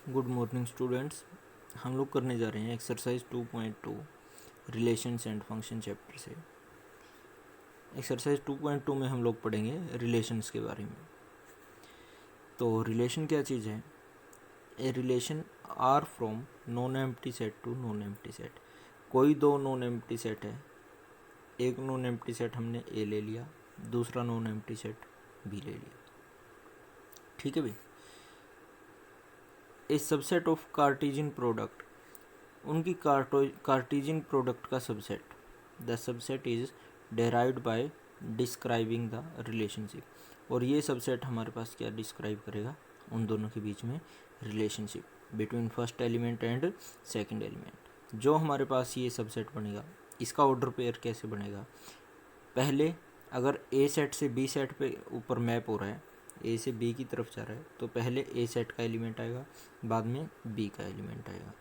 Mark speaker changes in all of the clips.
Speaker 1: Good morning students. हम लोग करने जा रहे हैं exercise 2.2 relations and function chapter से। एक्सरसाइज 2.2 में हम लोग पढ़ेंगे रिलेशंस के बारे में। तो रिलेशन क्या चीज़ है? A relation R from non empty set to non empty set. कोई दो नॉन एम्प्टी सेट है, एक नॉन एम्प्टी सेट हमने ए ले लिया, दूसरा नॉन एम्प्टी सेट बी ले लिया। ठीक है भाई। A subset of Cartesian product, उनकी कार्टेशियन प्रोडक्ट का subset, the subset is derived by describing the relationship. और ये सबसेट हमारे पास क्या डिस्क्राइब करेगा? उन दोनों के बीच में relationship between first element and second element. जो हमारे पास ये सबसेट बनेगा, इसका ऑर्डर पेयर कैसे बनेगा? पहले अगर ए सेट से बी सेट पे ऊपर मैप हो रहा है, ए से बी की तरफ जा रहा है, तो पहले ए सेट का एलिमेंट आएगा, बाद में बी का एलिमेंट आएगा।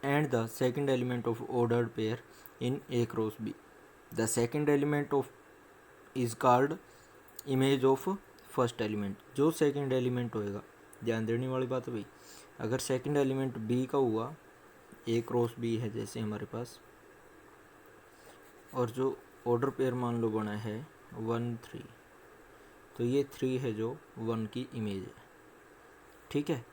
Speaker 1: And the second element of ordered pair in a cross B, the second element of is called image of first element. जो सेकंड एलिमेंट होएगा, ध्यान देने वाली बात है भाई, अगर सेकंड एलिमेंट बी का हुआ, ए क्रॉस बी है जैसे हमारे पास, और जो ऑर्डर पेयर मान लो बना है 1 3, तो ये 3 है जो 1 की इमेज है। ठीक है।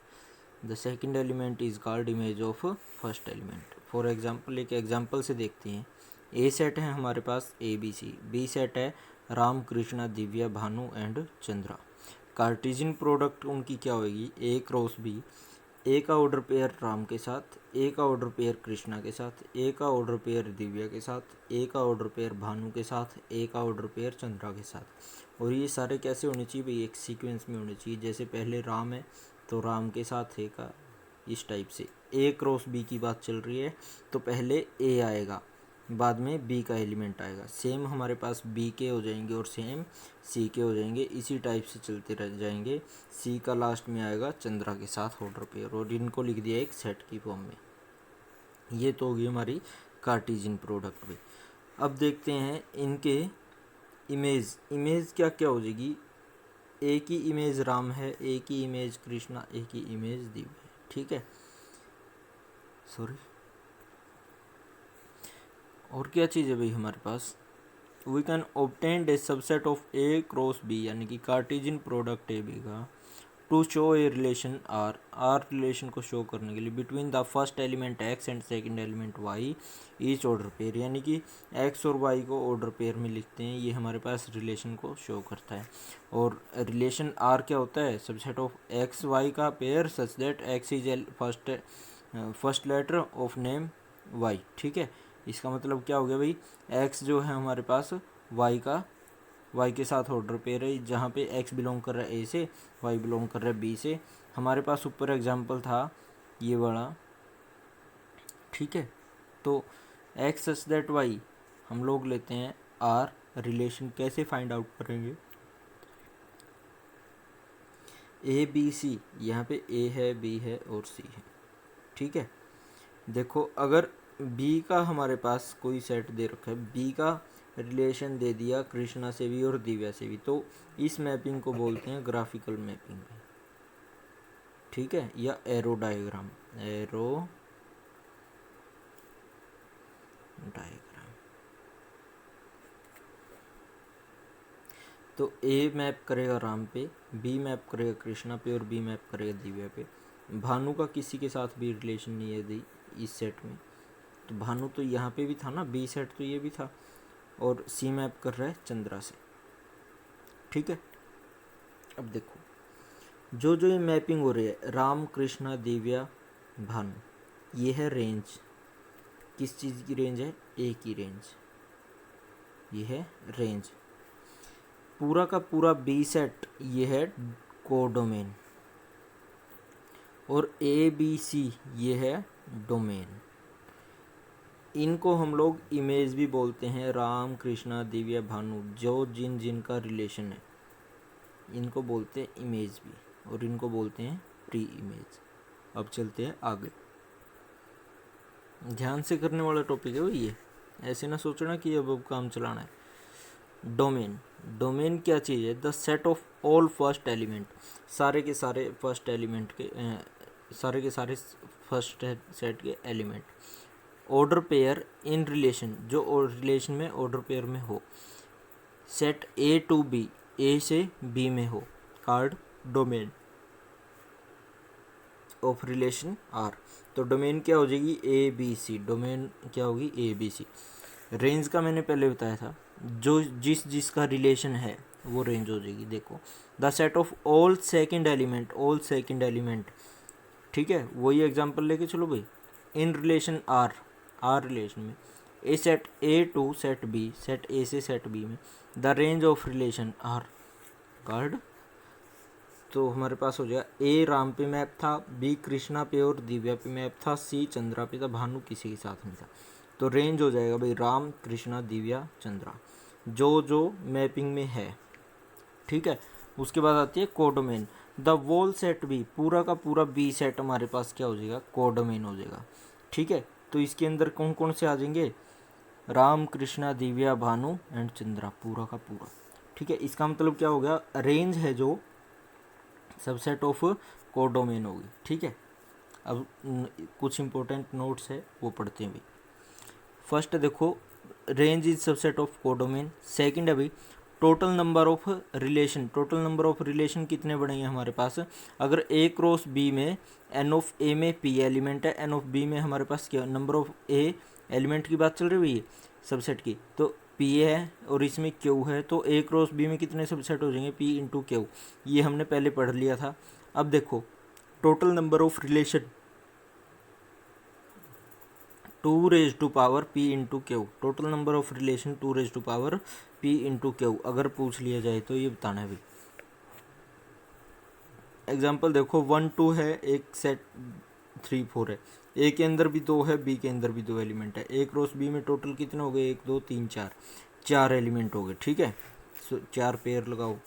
Speaker 1: The second element is called image of first element. For example, एक एग्जाम्पल से देखते हैं। ए सेट है हमारे पास A B C, B set है Ram Krishna Divya Bhanu and Chandra. Cartesian product उनकी क्या होगी? ए क्रॉस बी, ए का ऑर्डर पेयर राम के साथ, ए का ऑर्डर पेयर कृष्णा के साथ, ए का ऑर्डर पेयर दिव्या के साथ, ए का ऑर्डर पेयर भानु के साथ, ए का ऑर्डर पेयर चंद्रा के साथ। और ये सारे कैसे होने चाहिए भाई? एक सीक्वेंस में होने चाहिए। जैसे पहले राम है तो राम के साथ ए का, इस टाइप से। ए क्रॉस बी की बात चल रही है तो पहले ए आएगा, बाद में बी का एलिमेंट आएगा। सेम हमारे पास बी के हो जाएंगे और सेम सी के हो जाएंगे, इसी टाइप से चलते रह जाएंगे। सी का लास्ट में आएगा चंद्रा के साथ ऑर्डर पेयर, और इनको लिख दिया एक सेट की फॉर्म में। ये तो होगी हमारी कार्टेशियन प्रोडक्ट भी। अब देखते हैं इनके इमेज। इमेज क्या क्या हो जाएगी? ए की इमेज राम है, ए की इमेज कृष्णा, ए की इमेज दिव्या है। ठीक है, सॉरी। और क्या चीज़ है भाई हमारे पास? We can obtain a subset of A cross B, यानी कि कार्टेशियन प्रोडक्ट ए बी का, to show a relation R, R relation को शो करने के लिए, between the first element x and second element y each order pair, यानी कि x और वाई को ऑर्डर पेयर में लिखते हैं। ये हमारे पास रिलेशन को शो करता है। और रिलेशन आर क्या होता है? सबसेट ऑफ एक्स वाई का pair such that x is first letter of name y. ठीक है, इसका मतलब क्या हो गया भाई? एक्स जो है हमारे पास वाई के साथ ऑर्डर पेयर है, जहाँ पे एक्स बिलोंग कर रहा है ए से, वाई बिलोंग कर रहा है बी से। हमारे पास ऊपर एग्जांपल था ये वाला। ठीक है, तो एक्स सच दैट वाई हम लोग लेते हैं आर। रिलेशन कैसे फाइंड आउट करेंगे? ए बी सी, यहाँ पे ए है, बी है और सी है। ठीक है, देखो अगर बी का हमारे पास कोई सेट दे रखा है, बी का रिलेशन दे दिया कृष्णा से भी और दिव्या से भी, तो इस मैपिंग को बोलते हैं ग्राफिकल मैपिंग। ठीक है, या एरो डायग्राम, एरो डायग्राम। तो ए मैप करेगा राम पे, बी मैप करेगा कृष्णा पे और बी मैप करेगा दिव्या पे। भानु का किसी के साथ भी रिलेशन नहीं है इस सेट में, तो भानु तो यहाँ पे भी था ना, बी सेट तो ये भी था, और सी मैप कर रहा है चंद्रा से। ठीक है, अब देखो जो जो ये मैपिंग हो रही है राम कृष्णा दिव्या भानु, ये है रेंज। किस चीज़ की रेंज है? ए की रेंज। ये है रेंज। पूरा का पूरा बी सेट ये है कोडोमेन, और ए बी सी ये है डोमेन। इनको हम लोग इमेज भी बोलते हैं, राम कृष्णा दिव्या भानु, जो जिन जिन का रिलेशन है इनको बोलते हैं इमेज भी, और इनको बोलते हैं प्री इमेज। अब चलते हैं आगे। ध्यान से करने वाला टॉपिक है वो ये, ऐसे ना सोचना कि अब काम चलाना है। डोमेन, डोमेन क्या चीज़ है? The set of all first element, सारे के सारे फर्स्ट एलिमेंट के सारे के सारे फर्स्ट सेट के element. Order pair in relation, जो रिलेशन में ऑर्डर पेयर में हो। Set A to B, A से बी में हो, called domain of relation R. तो डोमेन क्या हो जाएगी? ए बी सी। डोमेन क्या होगी? ए बी सी। रेंज का मैंने पहले बताया था, जो जिसका रिलेशन है वो रेंज हो जाएगी। देखो, the set of all second element, all second element, ठीक है, वही एग्जांपल लेके चलो भाई। In relation R, R relation में, a set A to set B, set A से सेट बी में, the range of relation R card. तो हमारे पास हो जाएगा ए राम पे मैप था, बी कृष्णा पे और दिव्या पे मैप था, सी चंद्रा पे था, भानु किसी के साथ नहीं था। तो रेंज हो जाएगा भाई राम कृष्णा दिव्या चंद्रा, जो जो मैपिंग में है, ठीक है। उसके बाद आती है codomain. The whole set B, पूरा का पूरा बी सेट हमारे पास क्या हो जाएगा? कोडोमेन हो जाएगा, ठीक है। तो इसके अंदर कौन कौन से आ जाएंगे? राम कृष्णा दिव्या भानु एंड चंद्रा, पूरा का पूरा, ठीक है। इसका मतलब क्या हो गया? रेंज है जो सबसेट ऑफ कोडोमेन होगी, ठीक है। अब कुछ इंपॉर्टेंट नोट्स है वो पढ़ते हैं भाई। फर्स्ट देखो, range is subset of codomain. Second है भाई total number of relation. Total number of relation कितने बनेंगे हमारे पास? अगर ए क्रॉस बी में एन ऑफ ए में पी एलिमेंट है, एन ऑफ बी में हमारे पास क्या नंबर ऑफ ए एलिमेंट की बात चल रही है सबसेट की, तो पी है और इसमें क्यू है, तो ए क्रॉस बी में कितने सबसेट हो जाएंगे? P into q. ये हमने पहले पढ़ लिया था। अब देखो total number of relation 2 raise to power p into q. Total number of relation 2 raise to power p into q, अगर पूछ लिया जाए तो ये बताना है भाई। एग्जाम्पल देखो 1 2 है, एक सेट 3 4 है, ए के अंदर भी 2 है, बी के अंदर भी 2 एलिमेंट है। ए क्रॉस बी में टोटल कितने हो गए? 1 2 3 4, 4 एलिमेंट हो गए, ठीक है। 4 पेयर लगाओ।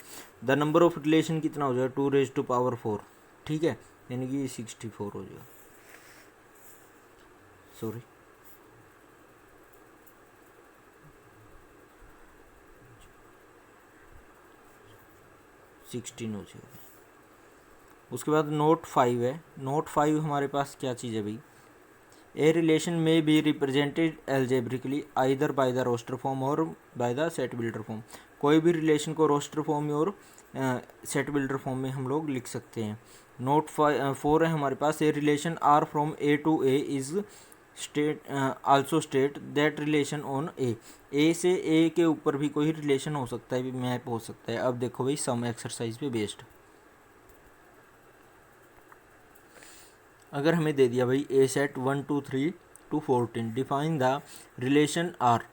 Speaker 1: द नंबर ऑफ रिलेशन कितना हो जाएगा? 2 रेज टू पावर 4, ठीक है, यानी कि 64 हो जाएगा। सॉरी 16 हो जाएगा। उसके बाद नोट 5 है। नोट 5 हमारे पास क्या चीज़ है भाई? A relation may be represented algebraically either by the roster form or by the set builder form. कोई भी रिलेशन को रोस्टर फॉर्म में और सेट बिल्डर फॉर्म में हम लोग लिख सकते हैं। नोट 4 है हमारे पास। A relation R from A to A is state also state that relation on A से ए के ऊपर भी कोई रिलेशन हो सकता है, मैप हो सकता है। अब देखो भाई सम एक्सरसाइज पे बेस्ड, अगर हमें दे दिया भाई a set 1 2 3 to 14, define the relation R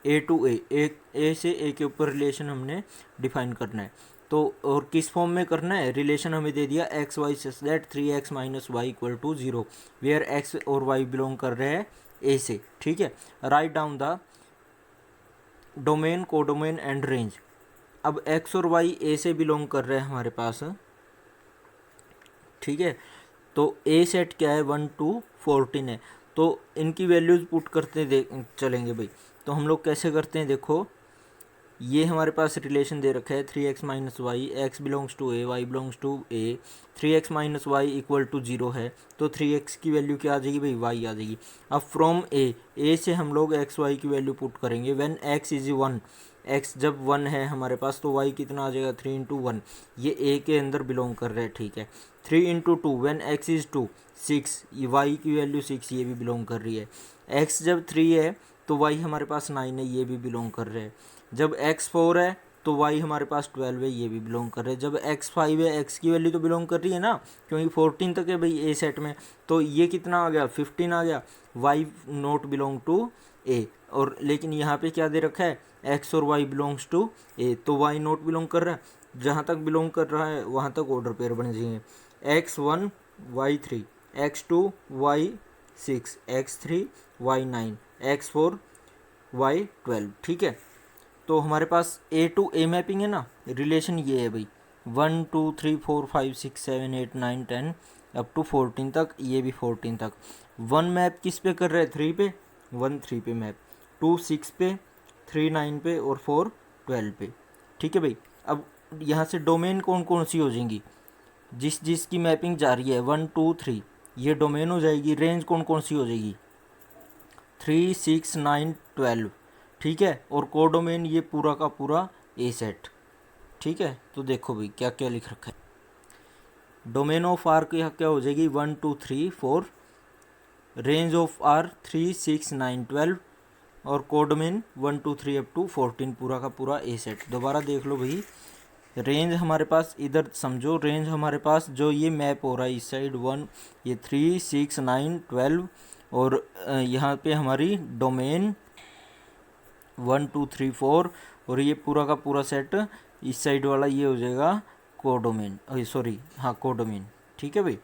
Speaker 1: A to A से ए के ऊपर रिलेशन हमने डिफाइन करना है। तो और किस फॉर्म में करना है? रिलेशन हमें दे दिया x y such that 3x minus y equal to 0, where x और वाई बिलोंग कर रहे हैं ए से, ठीक है। Write down the domain, codomain and range. अब एक्स और वाई ए से बिलोंग कर रहे हैं हमारे पास, ठीक है। तो ए सेट क्या है? 1 to 14 है, तो इनकी वैल्यूज़ पुट करते चलेंगे भाई। तो हम लोग कैसे करते हैं? देखो ये हमारे पास रिलेशन दे रखा है 3x minus y, x belongs to A, y belongs to A, 3x minus y equal to 0 है, तो 3x की वैल्यू क्या आ जाएगी भाई? y आ जाएगी। अब फ्रॉम ए से हम लोग एक्स वाई की वैल्यू पुट करेंगे। व्हेन x इज 1, x जब 1 है हमारे पास, तो y कितना आ जाएगा? 3 इंटू 1, ये a के अंदर बिलोंग कर रहा है, ठीक है। 3 इंटू 2, व्हेन x इज 2 6, ये y की वैल्यू 6, ये भी बिलोंग कर रही है। x जब 3 है तो y हमारे पास 9 है, ये भी बिलोंग कर रहे हैं। जब x 4 है तो y हमारे पास 12 है, ये भी बिलोंग कर रहे हैं। जब x 5 है, x की वैल्यू तो बिलोंग कर रही है ना, क्योंकि 14 तक है भाई ए सेट में, तो ये कितना आ गया? 15 आ गया। y नॉट बिलोंग टू ए, और लेकिन यहाँ पे क्या दे रखा है? x और y बिलोंग्स टू ए, तो y नॉट बिलोंग कर रहा है। जहाँ तक बिलोंग कर रहा है वहाँ तक ऑर्डर पेयर बन जाएंगे। x1 y3, x2 y6, x3 y9, x4 y12, ठीक है। तो हमारे पास ए टू ए मैपिंग है ना, रिलेशन ये है भाई 1 2 3 4 5 6 7 8 9 10 अप टू 14 तक, ये भी 14 तक। 1 मैप किस पे कर रहे हैं? 3 पे, 1 3 पे मैप, 2 6 पे, 3 9 पे और 4 12 पे। ठीक है भाई, अब यहाँ से डोमेन कौन कौन सी हो जाएंगी, जिसकी मैपिंग जा रही है 1 2 3, ये डोमेन हो जाएगी। रेंज कौन कौन सी हो जाएगी 3 6 9 12। ठीक है, और कोडोमेन ये पूरा का पूरा ए सेट। ठीक है, तो देखो भाई क्या क्या लिख रखा है। डोमेन ऑफ आर क्या क्या हो जाएगी 1 2 3 4, रेंज ऑफ आर 3 6 9 12, और कोडोमेन 1 2 3 अप टू 14, पूरा का पूरा ए सेट। दोबारा देख लो भाई, रेंज हमारे पास इधर समझो, रेंज हमारे पास जो ये मैप हो रहा है इस साइड 1, ये 3 6 9 12, और यहाँ पे हमारी डोमेन 1 2 3 4, और ये पूरा का पूरा सेट इस साइड वाला ये हो जाएगा कोडोमेन, सॉरी हाँ कोडोमेन। ठीक है भाई,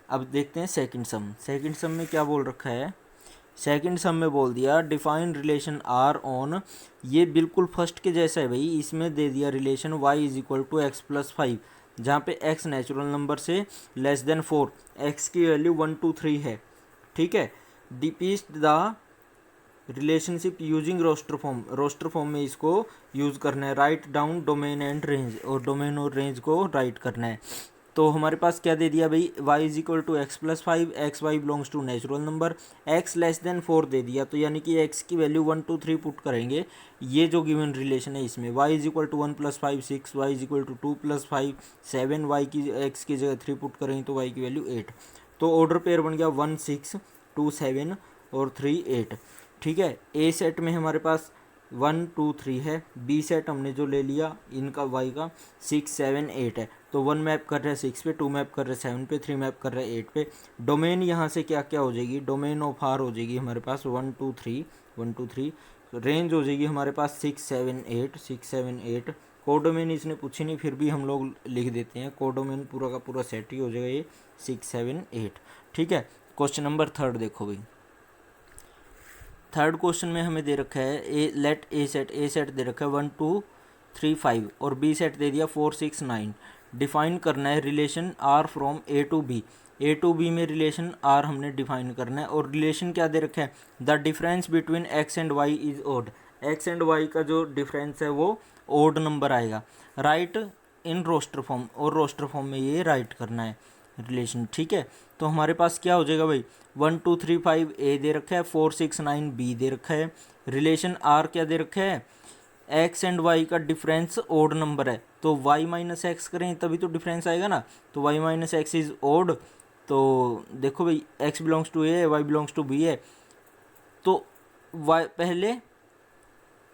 Speaker 1: अब देखते हैं सेकंड सम। सेकंड सम में क्या बोल रखा है, सेकंड सम में बोल दिया डिफाइन रिलेशन आर ऑन, ये बिल्कुल फर्स्ट के जैसा है भाई, इसमें दे दिया relation y is equal to x plus 5, जहाँ पे x नेचुरल नंबर से लेस देन 4, x की वैल्यू 1 2 3 है। ठीक है, depict the relationship using roster form में इसको यूज़ करना है। Write down domain and range, और डोमेन और रेंज को राइट करना है। तो हमारे पास क्या दे दिया भाई, y is equal to x plus 5, x y belongs to natural number, x less than 4 दे दिया, तो यानी कि x की वैल्यू 1 2 3 पुट करेंगे। ये जो गिवन रिलेशन है इसमें y is equal to 1 plus 5 6, y is equal to 2 plus 5 7, y की x की जगह 3 पुट करेंगे तो y की वैल्यू 8। तो ऑर्डर पेयर बन गया 1 6 2 7 और 3 8। ठीक है, ए सेट में हमारे पास 1 2 3 है, बी सेट हमने जो ले लिया इनका y का 6 7 8 है। तो 1 मैप कर रहे हैं 6 पे, 2 मैप कर रहे हैं 7 पे, 3 मैप कर रहे हैं 8 पे। डोमेन यहाँ से क्या क्या हो जाएगी, डोमेन ऑफ आर हो जाएगी हमारे पास 1 2 3 1 2 3, रेंज हो जाएगी हमारे पास 6 7 8 6 7 8। कोडोमेन इसने पूछी नहीं, फिर भी हम लोग लिख देते हैं, कोडोमेन पूरा का पूरा सेट ही हो जाएगा ये 6 7 8। ठीक है, क्वेश्चन नंबर 3 देखो भाई। थर्ड क्वेश्चन में हमें दे रखा है ए सेट दे रखा है 1 2 3 5, और बी सेट दे दिया 4 6 9। डिफाइन करना है relation R from A to B, A to B में रिलेशन आर हमने डिफाइन करना है। और रिलेशन क्या दे रखा है, the difference between x and y is odd, x and y का जो डिफरेंस है वो ओड नंबर आएगा। राइट इन रोस्टर फॉर्म, और रोस्टर फॉर्म में ये राइट करना है रिलेशन। ठीक है, तो हमारे पास क्या हो जाएगा भाई, 1 2 3 5 ए दे रखा है, 4 6 9 बी दे रखा है। रिलेशन आर क्या दे रखा है, एक्स एंड वाई का डिफरेंस ओड नंबर है, तो वाई माइनस एक्स करें तभी तो डिफरेंस आएगा ना, तो y minus x is odd. तो देखो भाई x belongs to A, y belongs to B है, तो वाई पहले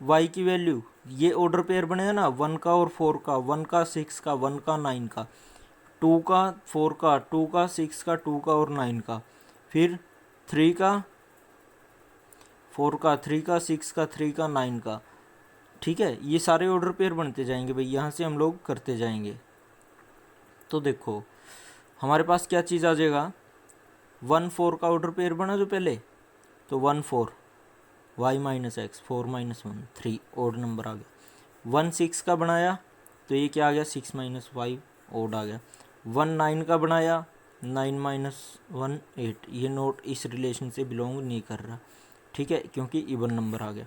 Speaker 1: वाई की वैल्यू, ये ऑर्डर पेयर बनेगा ना 1 का और 4 का, 1 का 6 का, 1 का 9 का, 2 का 4 का, 2 का 6 का, 2 का और 9 का, फिर 3 का 4 का, 3 का 6 का, 3 का 9 का। ठीक है, ये सारे ऑर्डर पेयर बनते जाएंगे भाई, यहाँ से हम लोग करते जाएंगे। तो देखो हमारे पास क्या चीज़ आ जाएगा, 1 4 का ऑर्डर पेयर बना जो पहले, तो 1 4 y minus x 4 minus 1 3 odd number आ गया। 1 6 का बनाया तो ये क्या आ गया 6 माइनस 5 ओड आ गया। 1 9 का बनाया 9 माइनस 1 8, ये नोट इस रिलेशन से बिलोंग नहीं कर रहा। ठीक है, क्योंकि इवन नंबर आ गया।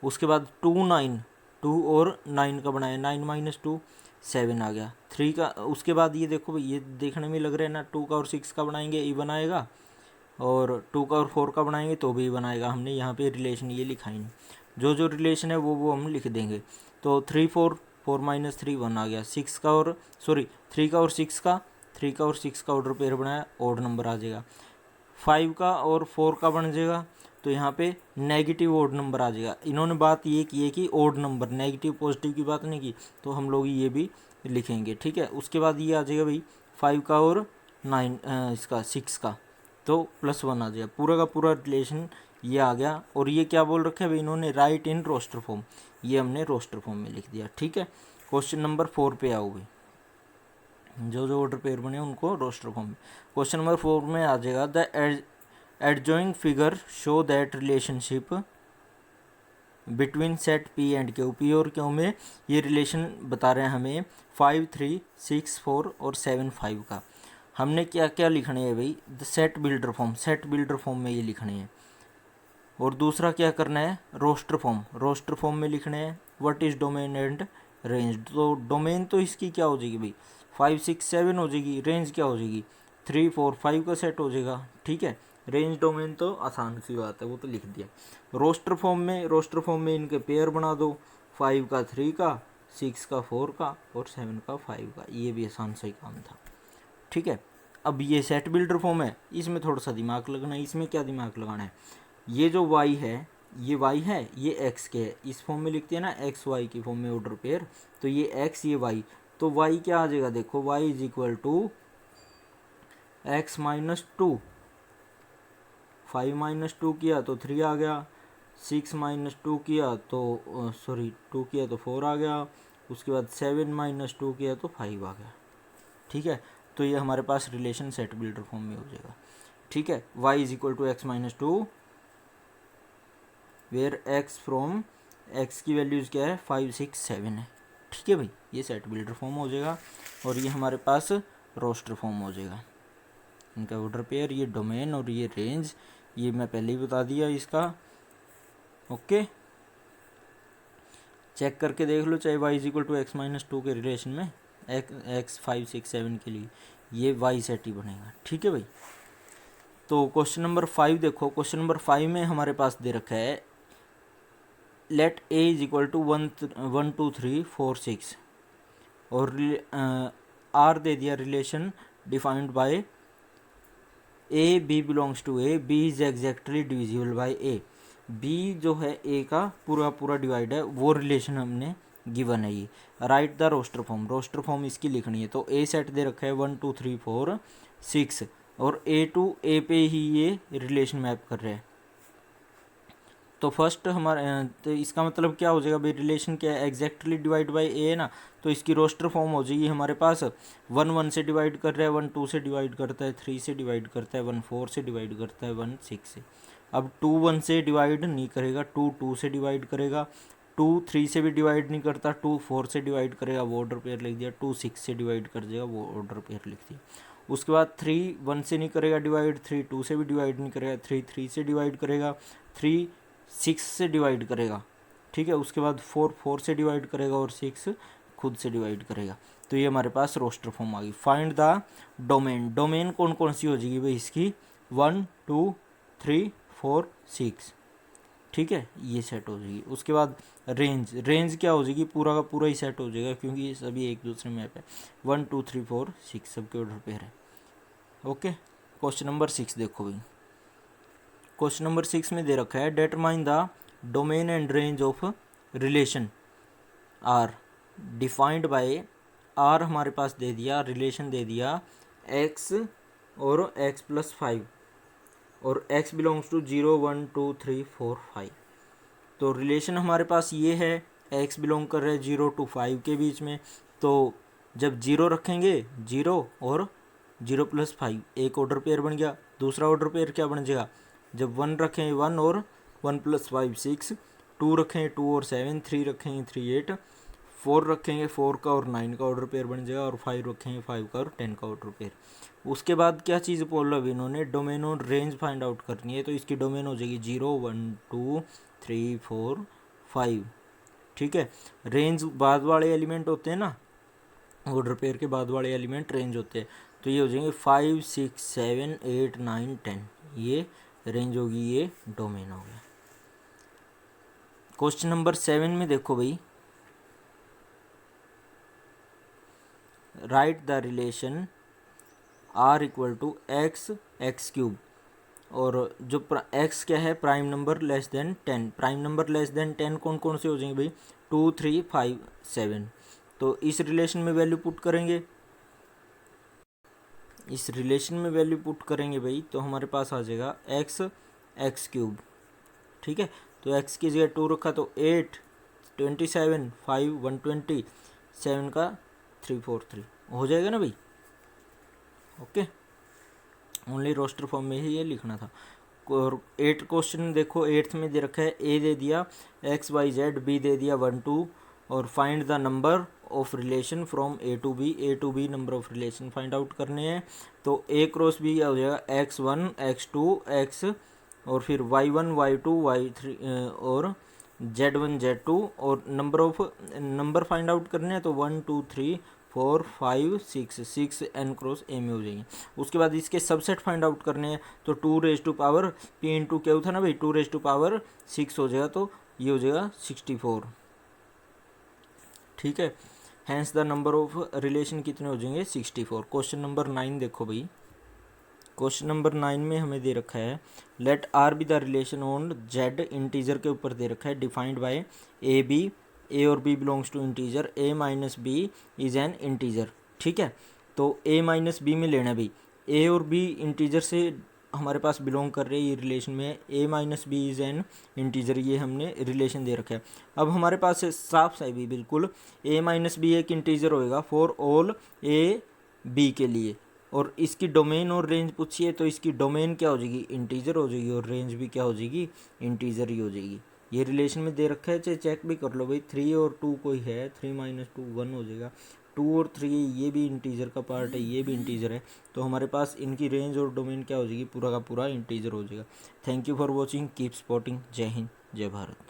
Speaker 1: उसके बाद 2 9 2 और 9 का बनाया, 9 माइनस 2 7 आ गया। 3 का, उसके बाद ये देखो भाई, ये देखने में लग रहा है ना, 2 का और 6 का बनाएंगे इवन आएगा, और 2 का और 4 का बनाएंगे तो भी इवन आएगा। हमने यहाँ पे रिलेशन ये लिखा ही नहीं, जो रिलेशन है वो हम लिख देंगे। तो 3 4 4 माइनस 3 1 आ गया। 6 का और 3 का और 6 का, 3 का और 6 का ऑर्डर पेयर बनाया, ऑड नंबर आ जाएगा। 5 का और 4 का बन जाएगा, तो यहाँ पे नेगेटिव ऑड नंबर आ जाएगा। इन्होंने बात ये की है कि ऑड नंबर, नेगेटिव पॉजिटिव की बात नहीं की, तो हम लोग ये भी लिखेंगे। ठीक है, उसके बाद ये आ जाएगा भाई 5 का और 6 का, तो +1 आ जाएगा। पूरा का पूरा रिलेशन ये आ गया। और ये क्या बोल रखा है भाई इन्होंने, राइट इन रोस्टर फॉर्म, ये हमने रोस्टर फॉर्म में लिख दिया। ठीक है, क्वेश्चन नंबर 4 पे आओ भाई, जो ऑर्डर पेयर बने उनको रोस्टर फॉर्म में। क्वेश्चन नंबर 4 में आ जाएगा, the adjoining figure show that relationship between set P and Q, P और क्यू में ये रिलेशन बता रहे हैं हमें 5 3 6 4 और 7 5 का। हमने क्या क्या लिखने हैं भाई, the set builder form, set builder form में ये लिखने हैं और दूसरा क्या करना है, रोस्टर फॉर्म। रोस्टर फॉर्म में लिखने हैं what is domain and range. तो डोमेन तो इसकी क्या हो जाएगी भाई, 5 6 7 हो जाएगी। रेंज क्या हो जाएगी, 3 4 5 का सेट हो जाएगा। ठीक है, रेंज डोमेन तो आसान सी बात है, वो तो लिख दिया। रोस्टर फॉर्म में इनके पेयर बना दो, 5 का 3 का, 6 का 4 का और 7 का 5 का। ये भी आसान सा ही काम था। ठीक है, अब ये सेट बिल्डर फॉर्म है, इसमें थोड़ा सा दिमाग लगना है। इसमें क्या दिमाग लगाना है, ये जो y है, ये y है, ये x के है। इस फॉर्म में लिखते हैं ना x y की फॉर्म में ऑर्डर पेयर, तो ये x ये y, तो y क्या आ जाएगा देखो, y is equal to x minus 2। 5 minus 2 किया तो 3 आ गया, 6 माइनस 2 किया तो 2 किया तो 4 आ गया, उसके बाद 7 माइनस 2 किया तो 5 आ गया। ठीक है, तो ये हमारे पास रिलेशन सेट बिल्डर फॉर्म में हो जाएगा। ठीक है, y is equal to x minus 2 where x from x की वैल्यूज़ क्या है, 5 6 7 है। ठीक है भाई, ये सेट बिल्डर फॉर्म हो जाएगा और ये हमारे पास रोस्टर फॉर्म हो जाएगा। इनका ऑर्डर पेयर, ये डोमेन और ये रेंज, ये मैं पहले ही बता दिया इसका। ओके, चेक करके देख लो, चाहे y is equal to x minus 2 के रिलेशन में x 5 6 7 के लिए ये y सेट ही बनेगा। ठीक है भाई, तो क्वेश्चन नंबर 5 देखो। क्वेश्चन नंबर 5 में हमारे पास दे रखा है let a is equal to 1 2 3 4 6 और r दे दिया relation defined by a b belongs to a, b is exactly divisible by a। b जो है a का पूरा पूरा डिवाइड है, वो रिलेशन हमने गिवन है। ये write the roster form, roster form इसकी लिखनी है। तो a सेट दे रखा है 1 2 3 4 6 और a टू a पे ही ये रिलेशन मैप कर रहे हैं। तो फर्स्ट हमारे तो इसका मतलब क्या हो जाएगा भाई, रिलेशन क्या है, एग्जैक्टली डिवाइड बाय ए है ना, तो इसकी रोस्टर फॉर्म हो जाएगी हमारे पास 1 1 से डिवाइड कर रहा है, 1 2 से डिवाइड करता है, 3 से डिवाइड करता है, 1 4 से डिवाइड करता है, 1 6 से। अब 2 1 से डिवाइड नहीं करेगा, 2 2 से डिवाइड करेगा, 2 3 से भी डिवाइड नहीं करता, 2 4 से डिवाइड करेगा, वो ऑर्डर पेयर लिख दिया, 2 6 से डिवाइड कर देगा, वो ऑर्डर पेयर लिख दिया। उसके बाद 3 1 से नहीं करेगा डिवाइड, 3 2 से भी डिवाइड नहीं करेगा, 3 3 से डिवाइड करेगा, 3 6 से डिवाइड करेगा। ठीक है, उसके बाद 4 4 से डिवाइड करेगा और 6 खुद से डिवाइड करेगा। तो ये हमारे पास रोस्टर फॉर्म आ गई। फाइंड द डोमेन, डोमेन कौन कौन सी हो जाएगी भाई इसकी, 1 2 3 4 6। ठीक है, ये सेट हो जाएगी। उसके बाद रेंज, रेंज क्या हो जाएगी, पूरा का पूरा ही सेट हो जाएगा क्योंकि ये सभी एक दूसरे मैप है। 1 2 3 4 6 सबके ऑर्डर पेयर है। ओके, क्वेश्चन नंबर 6 देखो भाई। क्वेश्चन नंबर 6 में दे रखा है determine the domain and range of relation R defined by. R हमारे पास दे दिया, रिलेशन दे दिया x और x प्लस 5 और x बिलोंग्स टू 0 1 2 3 4 5। तो रिलेशन हमारे पास ये है, x बिलोंग कर रहे हैं 0 to 5 के बीच में। तो जब 0 रखेंगे 0 और 0 प्लस 5 एक ऑर्डर पेयर बन गया। दूसरा ऑर्डर पेयर क्या बन जाएगा, जब 1 रखें 1 और 1 प्लस 5 6, 2 रखें 2 और 7, 3 रखेंगे 3 8, 4 रखेंगे 4 का और 9 का ऑर्डर पेयर बन जाएगा और 5 रखेंगे 5 का और 10 का ऑर्डर पेयर। उसके बाद क्या चीज़ बोल रहा है इन्होंने, डोमेन और रेंज फाइंड आउट करनी है। तो इसकी डोमेन हो जाएगी 0 1 2 3 4 5। ठीक है, रेंज बाद वाले एलिमेंट होते हैं ना, ऑर्डर पेयर के बाद वाले एलिमेंट रेंज होते हैं। तो ये हो जाएंगे 5 6 7 8 9 10, ये रेंज होगी, ये डोमेन हो गया। क्वेश्चन नंबर 7 में देखो भाई, write the relation R equal to x x cube. और जो x क्या है, prime number less than 10। Prime number less than 10 कौन कौन से हो जाएंगे भाई, 2 3 5 7। तो इस रिलेशन में वैल्यू पुट करेंगे, इस रिलेशन में वैल्यू पुट करेंगे भाई, तो हमारे पास आ जाएगा x एक्स क्यूब। ठीक है, तो x की जगह 2 रखा तो 8 27 5 120, 7 का 343 हो जाएगा ना भाई। ओके, ओनली रोस्टर फॉर्म में ही ये लिखना था। और 8 क्वेश्चन देखो, 8th में दे रखा है a दे दिया x y z, b दे दिया 1 2 और find the number of relation from a to b number of relation find out करने हैं। तो a क्रॉस b हो जाएगा x1 x2 x और फिर y1 y2 y3 और z1 z2 और नंबर फाइंड आउट करने हैं तो 1 2 3 4 5 6 n क्रॉस ए में हो जाएंगे। उसके बाद इसके सबसेट फाइंड आउट करने हैं तो 2 p इंटू क्या था ना भाई 2 6 हो जाएगा, तो ये हो जाएगा 64। ठीक है, hence the number of relation कितने हो जाएंगे 64। क्वेश्चन नंबर 9 देखो भाई, क्वेश्चन नंबर 9 में हमें दे रखा है let R be the relation on Z, integer के ऊपर दे रखा है, defined by a b, a और b belongs to integer, a minus b is an integer. ठीक है, तो ए माइनस बी में लेना भाई, ए और बी इंटीजर से हमारे पास बिलोंग कर रहे हैं, ये रिलेशन में a minus b is an integer, ये हमने रिलेशन दे रखा है। अब हमारे पास साफ सा भी बिल्कुल ए माइनस बी एक इंटीजर होएगा फॉर ऑल ए बी के लिए, और इसकी डोमेन और रेंज पूछिए तो इसकी डोमेन क्या हो जाएगी इंटीजर हो जाएगी, और रेंज भी क्या हो जाएगी इंटीजर ही हो जाएगी। ये रिलेशन में दे रखा है, चाहे चेक भी कर लो भाई, 3 और 2 कोई है, 3 माइनस 2 1 हो जाएगा, 2 और 3 ये भी इंटीजर का पार्ट है, ये भी इंटीजर है, तो हमारे पास इनकी रेंज और डोमेन क्या हो जाएगी पूरा का पूरा इंटीजर हो जाएगा। Thank you for watching, keep spotting, जय हिंद जय भारत।